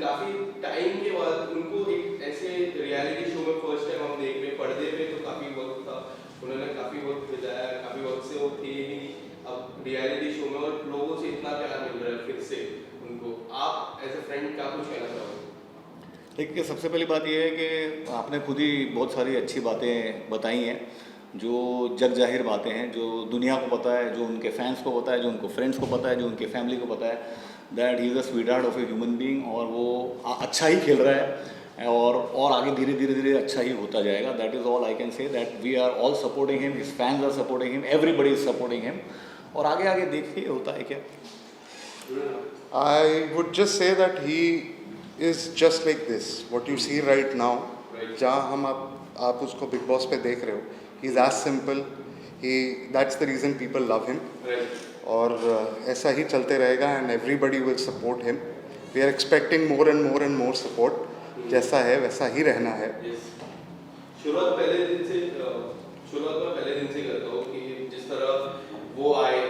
काफी टाइम के बाद उनको एक ऐसे रियलिटी शो में फर्स्ट टाइम हम देख रहे पर्दे पे, तो काफी वक्त था, उन्होंने काफी वक्त बिताया, काफी वक्त से वो थे ही अब रियलिटी शो में, और लोगों से इतना प्यार मिल रहा है फिर से उनको। आप एज ए फ्रेंड क्या कुछ कहना चाहोगे? देखिए, सबसे पहली बात यह है कि आपने खुद ही बहुत सारी अच्छी बातें बताई हैं, जो जग जाहिर बातें हैं, जो दुनिया को पता है, जो उनके फैंस को पता है, जो उनको फ्रेंड्स को पता है, जो उनके फैमिली को पता है, that he is a sweet heart of A human being, और वो अच्छा ही खेल रहा है और आगे धीरे धीरे धीरे अच्छा ही होता जाएगा। That is all I can say, that we are all supporting him, his fans are supporting him, everybody is supporting him, और आगे आगे देखिए होता है क्या। I would just say that he is just like this. What you see right now, जहाँ हम आप उसको बिग बॉस पे देख रहे हो, he is as simple. That's the reason people love him. और ऐसा ही चलते रहेगा and everybody will support him. We are expecting more and more and more support. जैसा है वैसा ही रहना है। शुरुआत में पहले दिन से करता हूँ कि जिस तरह वो आए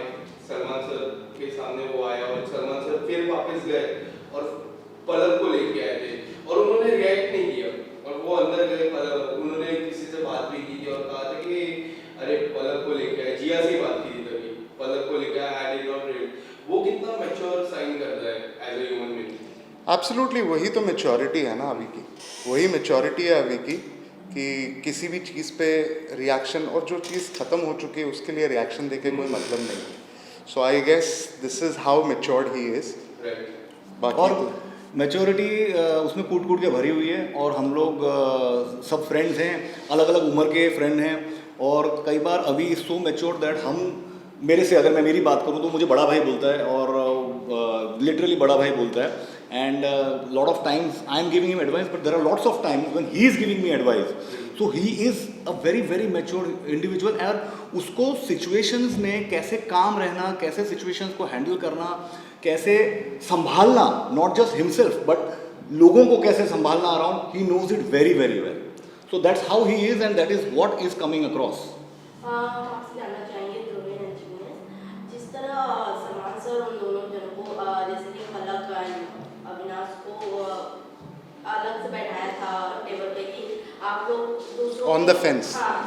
सलमान सर के सामने, वो आया और सलमान सर फिर वापस गए और पलक को लेके आए थे, और उन्होंने रिएक्ट नहीं किया, और वो अंदर गए, उन्होंने किसी से बात भी की थी और कहा था कि अरे पलक को लेके आए, जिया से बात की थी तभी, पलक को लेके आए, आई डिड नॉट रीड। वो कितना मैच्योर साइन करता है as a human being. Absolutely, वही तो मैच्योरिटी है ना अभी की, वही मैच्योरिटी है अभी की, कि किसी भी चीज़ पे रिएक्शन, और जो चीज़ ख़त्म हो चुकी है उसके लिए रिएक्शन देके कोई मतलब नहीं है। So I guess this is how matured he is. बाकी और तो मैच्योरिटी उसमें कूट कूट के भरी हुई है, और हम लोग सब फ्रेंड्स हैं, अलग अलग उम्र के फ्रेंड हैं, और कई बार अभी इज सो मैच्योर दैट हम, मेरे से अगर मैं मेरी बात करूं तो मुझे बड़ा भाई बोलता है, और लिटरली बड़ा भाई बोलता है, and lot of times I am giving him advice, but there are lots of times when he is giving me advice, so he is a very very mature individual, और उसको सिचुएशंस में कैसे काम रहना, कैसे सिचुएशंस को handle करना, कैसे संभालना, नॉट जस्ट हिमसेल्फ बट लोगों को कैसे संभालना around, he knows it very very well. So that's how he is, and that is what is coming across. आपसे जानना चाहेंगे ध्रुवीन इंजीनियर, जिस तरह सलमान सर उन दोनों जनों को जैसे कि पलक अविनाश को अलग से बैठाया था टेबल पे कि आप लोग दूसरों On the fence. हाँ,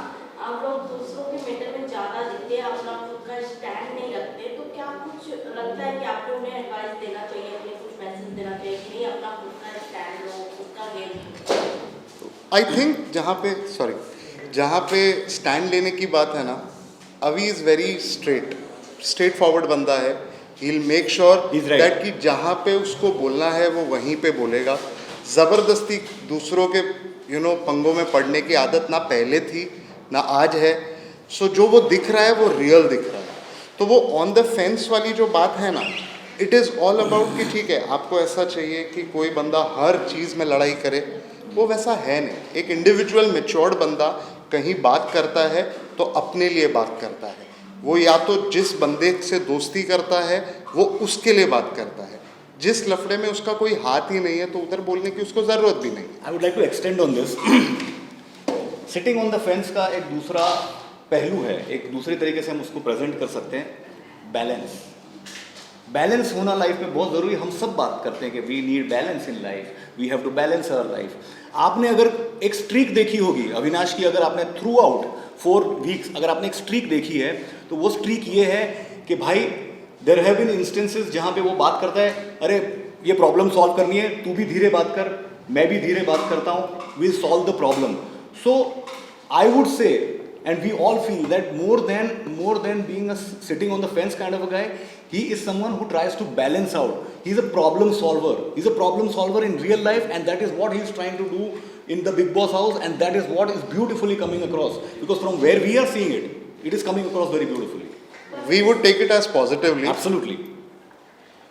आप लोग दूसरों के मैटर में ज़्यादा दिखते, अपना खुद का स्टैंड नहीं रखते, तो क्या कुछ लगता है कि आपको उन्हें एडवाइस देना चाहिए, अपने कुछ मैसेज देना चाहिए कि नहीं अपना खुद का स्टैंड लो, खुद का गेम? आई थिंक जहाँ पे स्टैंड लेने की बात है ना, अवी इज़ वेरी स्ट्रेट फॉरवर्ड बंदा है। He will make sure that कि जहाँ पे उसको बोलना है वो वहीं पे बोलेगा। ज़बरदस्ती दूसरों के पंगों में पड़ने की आदत ना पहले थी ना आज है। सो जो वो दिख रहा है वो रियल दिख रहा है। तो वो ऑन द फेंस वाली जो बात है ना, इट इज़ ऑल अबाउट कि ठीक है आपको ऐसा चाहिए कि कोई बंदा हर चीज़ में लड़ाई करे, वो वैसा है नहीं। एक इंडिविजुअल मैच्योर्ड बंदा कहीं बात करता है तो अपने लिए बात करता है। वो या तो जिस बंदे से दोस्ती करता है वो उसके लिए बात करता है। जिस लफड़े में उसका कोई हाथ ही नहीं है तो उधर बोलने की उसको ज़रूरत भी नहीं। I would like to extend on this. Sitting on the fence का एक दूसरा पहलू है, एक दूसरे तरीके से हम उसको प्रेजेंट कर सकते हैं, बैलेंस होना लाइफ में बहुत ज़रूरी। हम सब बात करते हैं कि we need balance in life, we have to balance our life. आपने अगर एक स्ट्रीक देखी होगी अविनाश की, अगर आपने थ्रू आउट 4 वीक्स अगर आपने एक स्ट्रीक देखी है, तो वो स्ट्रीक ये है कि भाई देयर हैव बीन इंस्टेंसेस जहाँ पे वो बात करता है, अरे ये प्रॉब्लम सॉल्व करनी है, तू भी धीरे बात कर, मैं भी धीरे बात करता हूँ, will solve the problem. So I would say, and we all feel that more than being a sitting on the fence kind of a guy, he is someone who tries to balance out. He's a problem solver. He's a problem solver in real life, and that is what he's trying to do in the Big Boss house, and that is what is beautifully coming across. Because from where we are seeing it, it is coming across very beautifully. We would take it as positively. Absolutely.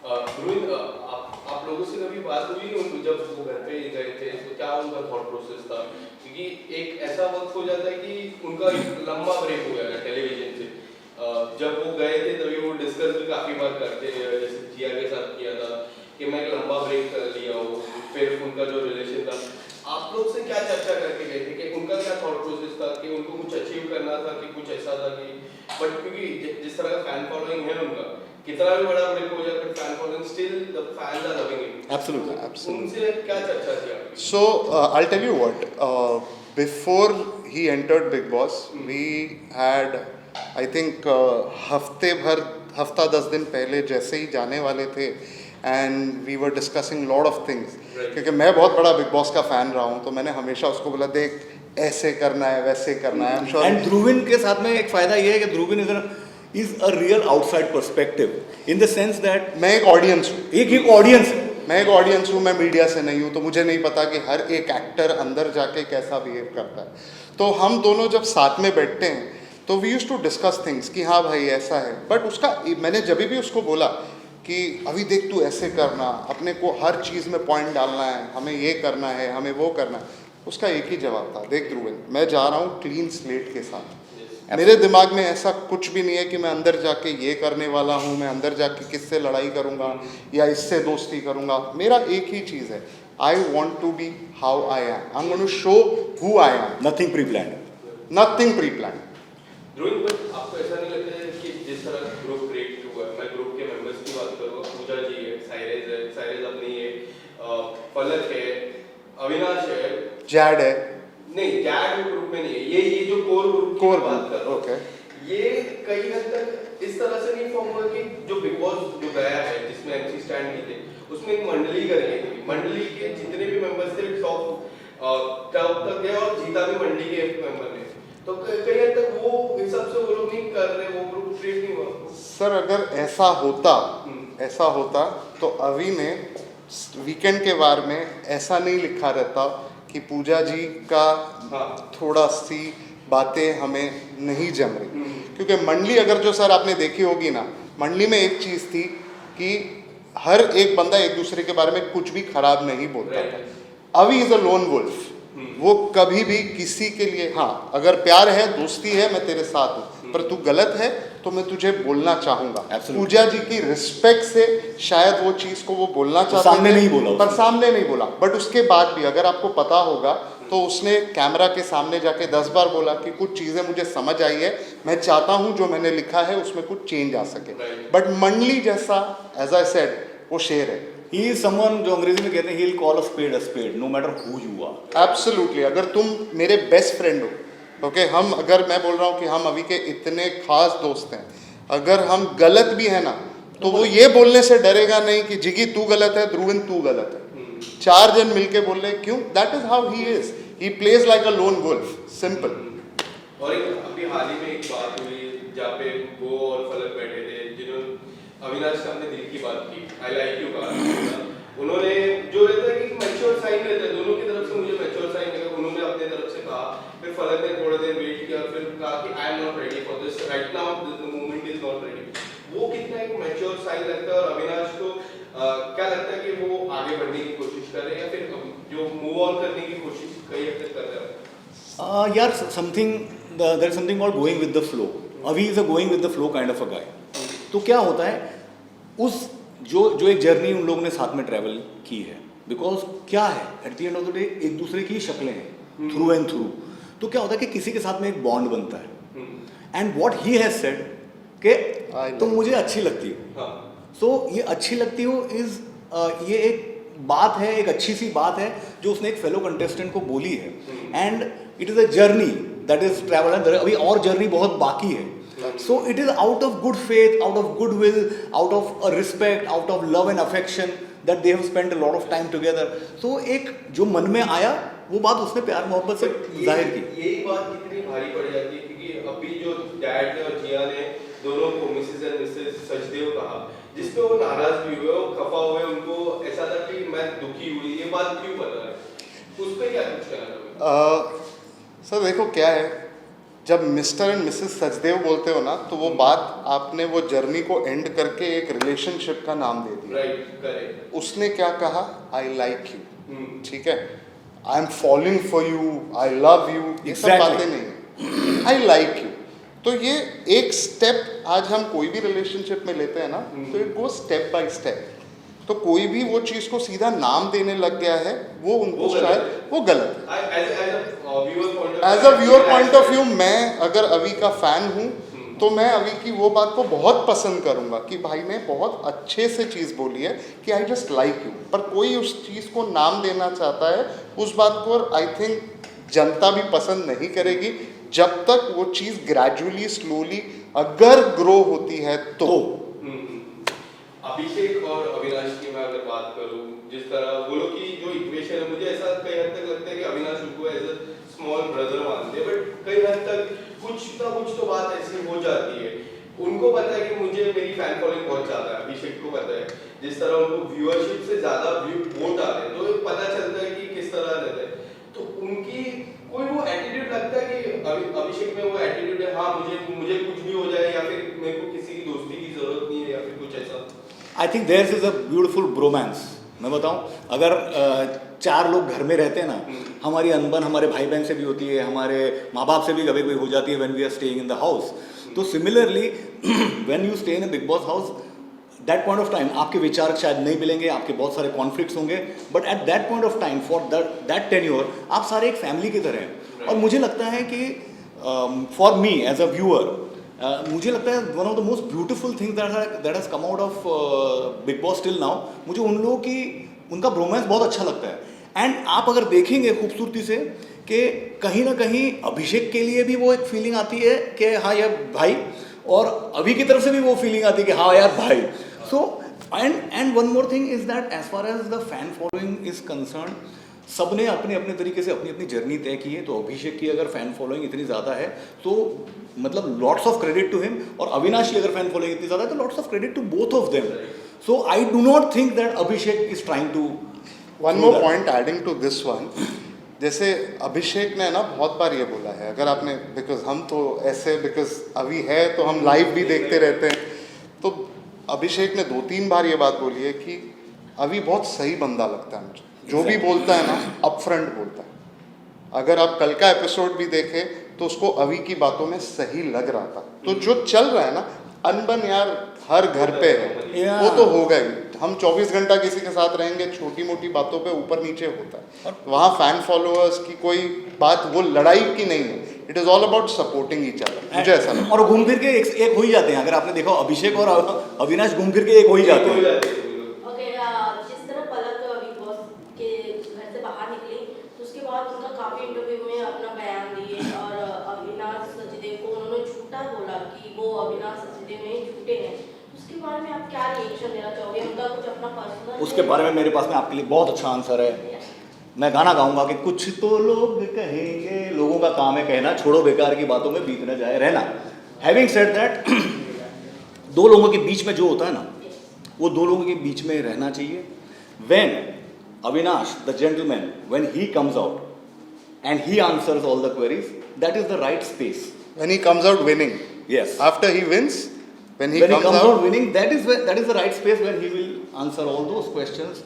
Rohit, आप लोगों से कभी बात हुई उनको जब वो घर पे गए थे, तो क्या उनका थॉट प्रोसेस था? क्योंकि एक ऐसा वक्त हो जाता है कि उनका लंबा ब्रेक हो गया टेलीविजन से। जब वो गए थे तभी वो डिस्कस भी काफ़ी बार करते, जैसे जिया के साथ किया था कि मैं एक लंबा ब्रेक लिया हूँ, फिर उनका जो रिलेशन था। आप लोग से क्या चर्चा करके गए थे कि उनका क्या थॉट प्रोसेस था, कि उनको कुछ अचीव करना था कि कुछ ऐसा था कि, बट क्योंकि जिस तरह का फैन फॉलोइंग है उनका, कितना भी बड़ा ब्रेक हो जाए फिर fan following, still the fans are loving him. Absolutely. उनसे क्या चर्चा थी आपकी? So I'll tell you what. Before he entered Big Boss, we had, I think, हफ्ता 10 दिन पहले जैसे ही जाने वाले थे, and we were discussing lot of things. Right. क्योंकि मैं बहुत बड़ा Big Boss का फैन रहा हूँ, तो मैंने हमेशा उसको बोला देख ऐसे करना है वैसे करना है. I'm sure. एंड ध्रुविन के साथ में एक फायदा ये है कि Dhruvin is a real outside perspective in the sense that मैं एक ऑडियंस हूँ. एक ऑडियंस है. मैं एक ऑडियंस हूँ, मैं मीडिया से नहीं हूँ, तो मुझे नहीं पता कि हर एक एक्टर अंदर जाके कैसा बिहेव करता है. तो हम दोनों जब साथ में बैठते हैं तो we use to discuss things कि हाँ भाई ऐसा है. बट उसका मैंने जब भी उसको बोला कि अभी देख तू ऐसे करना, अपने को हर चीज़ में पॉइंट डालना है, हमें ये करना है, हमें वो करना है, उसका एक ही जवाब था, देख ध्रुवन मैं जा रहा हूँ क्लीन स्लेट के साथ. मेरे दिमाग में ऐसा कुछ भी नहीं है कि मैं अंदर जाके ये करने वाला हूँ, मैं अंदर जाके किससे लड़ाई करूँगा या इससे दोस्ती करूँगा. मेरा एक ही चीज़ है, I want to be how I am. I am going to show who I am. Nothing pre plan. Nothing pre plan. Dhruv, but आपको ऐसा नहीं लगता है कि जिस तरह ग्रुप क्रिएट हुआ है, मैं ग्रुप के मेंबर्स की बात करूँगा, पूजा जी है, साइरेज अपनी है, पलक है, अविनाश है, जैड है. नहीं जैड ग्रुप में नहीं है, ये जो कोर ग्रुप की बात कर रहा हूँ, ओके. ये कई हद तक इस तरह से नहीं फॉर्म हुआ कि जो बिग बॉस जो गया है जिसमें एमसी स्टैंड की थे, उसमें एक मंडली करके थी. मंडली के जितने भी मेंबर्स थे टॉप तक गए और जीता भी मंडली के मेंबर ने. तो कई हद तक वो हिसाब से वो लोग नहीं कर रहे, वो ग्रुप क्रिएट नहीं हुआ. सर अगर ऐसा होता तो अभी ने वीकेंड के बार में ऐसा नहीं लिखा रहता कि पूजा जी का थोड़ा सी बातें हमें नहीं जम रही. क्योंकि मंडली अगर जो सर आपने देखी होगी ना, मंडली में एक चीज़ थी कि हर एक बंदा एक दूसरे के बारे में कुछ भी खराब नहीं बोलता था. अभी इज अ लोन वुल्फ. वो कभी भी किसी के लिए, हाँ अगर प्यार है दोस्ती है मैं तेरे साथ हूँ, पर तू गलत है तो मैं तुझे बोलना चाहूंगा. पूजा जी की रिस्पेक्ट से शायद वो चीज को वो बोलना चाहते सामने नहीं बोला, पर सामने नहीं बोला. बट उसके बाद भी अगर आपको पता होगा तो उसने कैमरा के सामने जाके 10 बार बोला कि कुछ चीज़ें मुझे समझ आई है, मैं चाहता हूँ जो मैंने लिखा है उसमें कुछ चेंज आ सके. बट मंडली जैसा एज आई सेड वो शेर है. ही इज समवन जो अंग्रेजी में कहते हैं he will call a spade no matter who you are. Absolutely. अगर तुम मेरे बेस्ट फ्रेंड हो, ओके, हम अगर मैं बोल रहा हूँ कि हम अभी के इतने खास दोस्त हैं, अगर हम गलत भी है ना तो वो ये बोलने से डरेगा नहीं कि जिगी तू गलत है, ध्रुवन तू गलत है. 4 जन मिलके बोल रहे क्यों. That is how he is. He plays like a lone wolf. Simple. और एक अभी हाल ही में एक बात हुई जहाँ पे वो और फलक बैठे थे, जिन्होंने अविनाश का अपने दिल की बात की, आई लाइक यू कहा. उन्होंने जो रहता है कि मैच्योर साइन रहता है दोनों की तरफ से, मुझे मैच्योर साइन लगा. उन्होंने अपने तरफ से कहा, फिर फलक ने थोड़ा देर वेट किया, फिर कहा कि I am not ready for this right now, the movement is not ready. वो कितना एक मैच्योर साइन लगता है. और अविनाश को क्या लगता है कि वो आगे बढ़ने की कोशिश कर रहे हैं या फिर जो मूव ऑन करने की कोशिश कई हद तक कर रहे हैं. यार something there is something called going with the flow. अभी is a going with the flow kind of a guy. तो क्या होता है उस जो एक जर्नी उन लोगों ने साथ में ट्रैवल की है, बिकॉज क्या है at the end of the day एक दूसरे की शक्लें हैं थ्रू एंड थ्रू. तो क्या होता है कि किसी के साथ में एक बॉन्ड बनता है. And what he has said कि तुम मुझे अच्छी लगती हो. सो ये अच्छी लगती हो इज ये एक बात है, एक अच्छी सी बात है जो उसने एक फेलो कंटेस्टेंट को बोली है. And it is a journey that is travel. अभी और जर्नी बहुत बाकी है. So it is out of good faith, out of goodwill, out of a respect, out of love and affection that they have spent a lot of time together. So एक जो मन में आया वो बात उसने प्यार मोहब्बत से जाहिर की. यही बात कितनी भारी पड़ जाती है क्योंकि अभी जो डैड ने और जिया ने दोनों को मिसेस एंड मिसेस सचदेव कहा, जिसपे वो नाराज भी हुए और खफा हुए, उनको ऐसा था कि मैं दुखी हुई. ये बात क्यों बता रहे, उस पर क्या कुछ कहना. सर देखो क्या है, जब मिस्टर एंड मिसेस सचदेव बोलते हो ना तो वो बात आपने वो जर्नी को एंड करके एक रिलेशनशिप का नाम दे दिया. Right, correct. उसने क्या कहा, आई लाइक यू. ठीक है, I am following for you, I love you, ये सब बातें नहीं. I like you. तो ये एक स्टेप आज हम कोई भी रिलेशनशिप में लेते हैं ना तो it go step by step. तो कोई भी वो चीज को सीधा नाम देने लग गया है वो उनको शायद वो गलत है. As a viewer point of view मैं अगर अभी का फैन हूँ तो मैं अभी की वो बात को बहुत पसंद करूंगा कि भाई ने बहुत अच्छे से चीज़ बोली है कि आई जस्ट लाइक यू, पर कोई उस चीज़ को नाम देना चाहता है, उस बात को आई थिंक जनता भी पसंद नहीं करेगी जब तक वो चीज़ ग्रेजुअली स्लोली अगर ग्रो होती है तो। अभिषेक और अविनाश की मैं अगर बात करूं, जिस तरह वो लोग की जो इक्वेशन है, मुझे ऐसा कई हद तक लगता है कि अविनाश उनको एज अ स्मॉल ब्रदर मानते हैं, बट कई हद तक कुछ ना कुछ तो बात ऐसी हो जाती है। उनको पता है कि मुझे मेरी फैन फॉलोइंग बहुत ज्यादा है, अभिषेक को पता है, जिस तरह उनको व्यूअरशिप से ज्यादा वोट आते हैं, तो पता चलता है कि किस तरह रहता है। तो उनकी कोई वो एटीट्यूड लगता है कि अभिषेक में वो एटीट्यूड है, हाँ मुझे कुछ भी हो जाए, या फिर मेरे को किसी की दोस्ती की जरूरत नहीं है, या फिर कुछ ऐसा। I think there is a beautiful bromance. मैं बताऊं, अगर चार लोग घर में रहते हैं ना, हमारी अनबन हमारे भाई बहन से भी होती है, हमारे माँ बाप से भी कभी कभी हो जाती है when we are staying in the house. तो similarly when you stay in a Bigg Boss house, that point of time आपके विचार शायद नहीं मिलेंगे, आपके बहुत सारे कॉन्फ्लिक्ट्स होंगे, but at that point of time for that tenure आप सारे एक फैमिली की तरह हैं। और मुझे लगता है कि for me as a viewer, मुझे लगता है one of the most beautiful thing that has come out of Bigg Boss till now, मुझे उन लोगों की उनका ब्रोमांस बहुत अच्छा लगता है। एंड आप अगर देखेंगे खूबसूरती से कि कहीं ना कहीं अभिषेक के लिए भी वो एक फीलिंग आती है कि हाँ यार भाई, और अभी की तरफ से भी वो फीलिंग आती है कि हाँ यार भाई। So and one more thing is that as far as the fan following is concern, सबने अपने अपने तरीके से अपनी अपनी जर्नी तय की है। तो अभिषेक की अगर फैन फॉलोइंग इतनी ज़्यादा है तो मतलब lots of credit to him, और अविनाश की अगर फैन फॉलोइंग इतनी ज़्यादा है तो lots of credit to both of them. So I do not think that Abhishek is trying to. One more point adding to this one, जैसे अभिषेक ने ना बहुत बार ये बोला है, अगर आपने, बिकॉज हम तो ऐसे, बिकॉज अभी है तो हम लाइव भी देखते रहते हैं, तो अभिषेक ने 2-3 बार ये बात बोली है कि अभी बहुत सही बंदा लगता है मुझे, जो भी बोलता है ना अपफ्रंट बोलता है। अगर आप कल का एपिसोड भी देखें तो उसको अभी की बातों में सही लग रहा था। तो जो चल रहा है ना, अनबन यार हर घर पे है, वो तो होगा ही। हम 24 घंटा किसी के साथ रहेंगे, छोटी मोटी बातों पे ऊपर नीचे होता है। वहाँ फैन फॉलोअर्स की कोई बात, वो लड़ाई की नहीं है, it is all about supporting each other, मुझे ऐसा लगता है। और घूम फिर के एक हो ही जाते हैं। अगर आपने देखा अभिषेक और अविनाश घूम फिर के एक हो ही जाते हैं। ओके, जिस तरह पलक बिग बॉस के घर से बाहर निकली, तो उसके बाद उनका काफी इंटरव्यू में अपना बयान दिए, और अविनाश सचदेव को उन्होंने झूठा बोला कि वो अविनाश सचदेव में झूठे हैं। उसके बारे में आप क्या रिएक्शन देना चाहोगे? उनका कुछ अपना पर्सनल, उसके बारे में मेरे पास में आपके लिए बहुत अच्छा आंसर है। मैं गाना गाऊंगा कि कुछ तो लोग कहेंगे, लोगों का काम है कहना, छोड़ो बेकार की बातों में बीत न जाए रहना। हैविंग सेड दैट, दो लोगों के बीच में जो होता है ना, वो दो लोगों के बीच में रहना चाहिए। When Avinash the gentleman, when he comes out and he answers all the queries, that is the right space. When he comes out winning, Yes. after he wins, when he When he comes comes out out winning, that is the right space where he will answer all those questions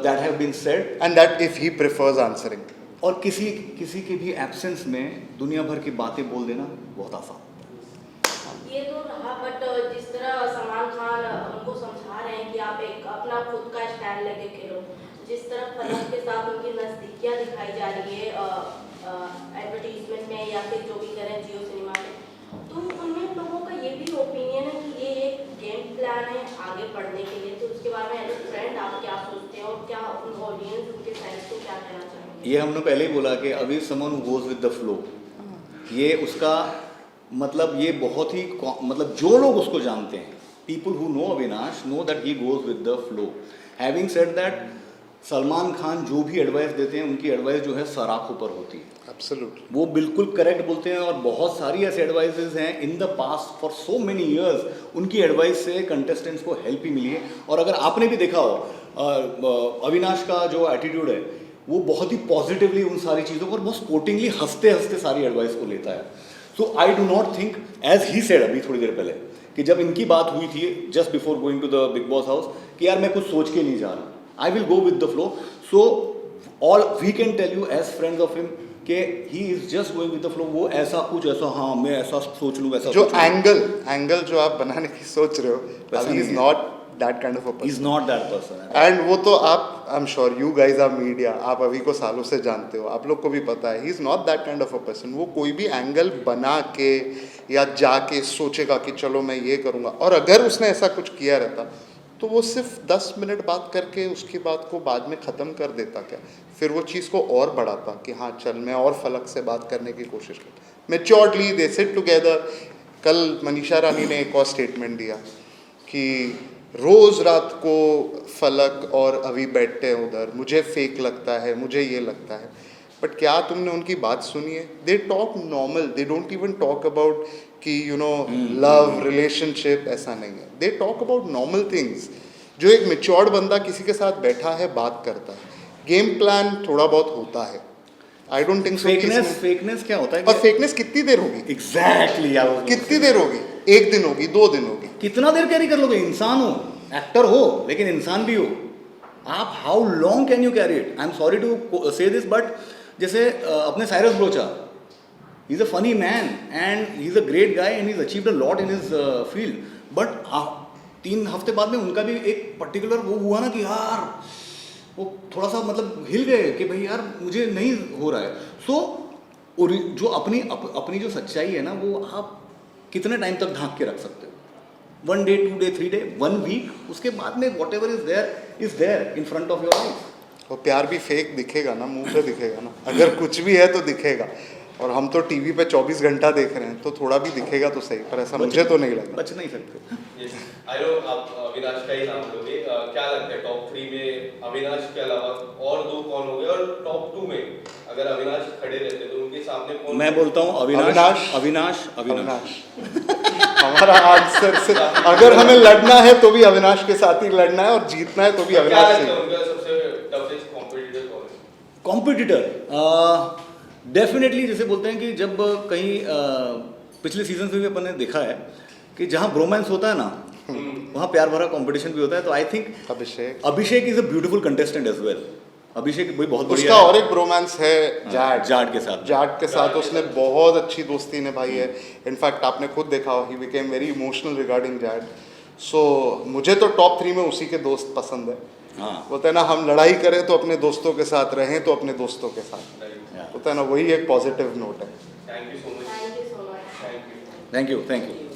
that have been said. and that if he prefers answering. और किसी के भी absence में दुनिया भर की बातें बोल देना बहुत आसान। ये तो रहा, बट जिस तरह सलमान खान उनको समझा रहे हैं कि आप एक अपना खुद का स्टैंड लेके खेलो, जिस तरह पलक के साथ उनकी नज़दीकियाँ दिखाई जा रही है एडवर्टीजमेंट में या फिर जो भी करें जियो सिनेमा में, तो उनमें लोगों का ये भी ओपिनियन है कि ये एक गेम प्लान है आगे बढ़ने के लिए। तो उसके बारे में एज ए फ्रेंड आप क्या सोचते हैं, और क्या ऑडियंस उनके फैंस को क्या कहना चाहेंगे? ये हमने पहले ही बोला कि अभी someone who goes with the flow, ये उसका मतलब ये बहुत ही मतलब जो लोग उसको जानते हैं, people who know Avinash know that he goes with the flow. Having said that, Salman Khan जो भी एडवाइस देते हैं उनकी एडवाइस जो है सराखों पर होती है। Absolutely. वो बिल्कुल करेक्ट बोलते हैं, और बहुत सारी ऐसे एडवाइसेस हैं in the past for so many years, उनकी एडवाइस से कंटेस्टेंट्स को हेल्प ही मिली है। और अगर आपने भी देखा हो अविनाश का जो एटीट्यूड है, वो बहुत ही पॉजिटिवली उन सारी चीज़ों को और बहुत स्पोर्टिंगली हंसते हंसते सारी एडवाइस को लेता है। So I do not think, as he said अभी थोड़ी देर पहले, कि जब इनकी बात हुई थी just before going to the Bigg Boss house, कि यार मैं कुछ सोच के नहीं जा रहा, I will go with the flow. So all we can tell you as friends of him कि he is just going with the flow. वो ऐसा कुछ ऐसा, हाँ मैं ऐसा सोच लूँ वैसा, जो एंगल जो आप बनाने की सोच रहे हो, वैसा अभी इज नहीं है। Not that kind of a he is person, not that person. And वो तो आप I am sure you guys are media, आप अभी को सालों से जानते हो, आप लोग को भी पता है he is not that kind of a person. वो कोई भी एंगल बना के या जाके सोचेगा कि चलो मैं ये करूँगा, और अगर उसने ऐसा कुछ किया रहता तो वो सिर्फ 10 मिनट बात करके उसकी बात को बाद में ख़त्म कर देता क्या, फिर वो चीज़ को और बढ़ाता कि हाँ चल मैं और फलक से बात करने की कोशिश करता। मैच्योर्डली दे सिट टुगेदर। कल मनीषा रानी ने एक और स्टेटमेंट दिया कि रोज़ रात को फलक और अभी बैठते हैं उधर, मुझे फेक लगता है, मुझे ये लगता है। बट क्या तुमने उनकी बात सुनी है? They talk normal, they don't even talk about कि यू नो लव रिलेशनशिप, ऐसा नहीं है। They talk about normal things. जो एक मेच्योर्ड बंदा किसी के साथ बैठा है बात करता है, गेम प्लान थोड़ा बहुत होता है। I don't think so. Fakeness क्या होता है? और फेकनेस कितनी देर होगी? एग्जैक्टली कितनी देर होगी? 1 दिन होगी, 2 दिन होगी, कितना देर कैरी कर लोगे? इंसान हो, एक्टर हो, लेकिन इंसान भी हो आप। How long can you carry it? I am sorry to say this, but जैसे अपने Cyrus Broacha, he is a funny man and he is a great guy and he is achieved a lot in his field, but 3 हफ्ते बाद में उनका भी एक particular वो हुआ ना कि यार वो थोड़ा सा मतलब हिल गए कि भाई यार मुझे नहीं हो रहा है। सो जो अपनी जो सच्चाई है ना, वो आप कितने टाइम तक ढांक के रख सकते हो? 1 डे, 2 डे, 3 डे, 1 वीक, उसके बाद में whatever is there in front of your eyes. और प्यार भी फेक दिखेगा ना, मुंह पे दिखेगा ना, अगर कुछ भी है तो दिखेगा। और हम तो टीवी पे 24 घंटा देख रहे हैं, तो थोड़ा भी दिखेगा तो सही, पर ऐसा मुझे तो नहीं लगता। बच नहीं सकते। आई नो आप अविनाश का ही नाम लोगे, क्या लगता है टॉप 3 में अविनाश के अलावा और 2 कौन हो गए? और टॉप 2 में अगर अविनाश खड़े रहते तो उनके सामने कौन? मैं बोलता हूँ अविनाश। हमारा आंसर से अगर हमें लड़ना है तो भी अविनाश के साथ ही लड़ना है, और जीतना है तो भी क्या अविनाश लगता है से। उनका सबसे टफेस्ट कॉम्पिटिटर कौन है? कॉम्पिटिटर डेफिनेटली, जैसे बोलते हैं कि जब कहीं पिछले सीजन में भी अपन ने देखा है कि जहाँ ब्रोमांस होता है ना, वहाँ प्यार भरा कंपटीशन भी होता है। तो I think Abhishek is a beautiful contestant as well. Abhishek भी बहुत बढ़िया उसका और एक ब्रोमांस है जाट के साथ उसने बहुत अच्छी दोस्ती निभाई है। इनफैक्ट आपने खुद देखा, he became very emotional regarding Jaat. सो मुझे तो टॉप 3 में उसी के दोस्त पसंद है। हाँ, होता है ना, हम लड़ाई करें तो अपने दोस्तों के साथ, रहें तो अपने दोस्तों के साथ, होता है ना, वही एक पॉजिटिव नोट है। Thank you so much. Thank you so much. Thank you. Thank you.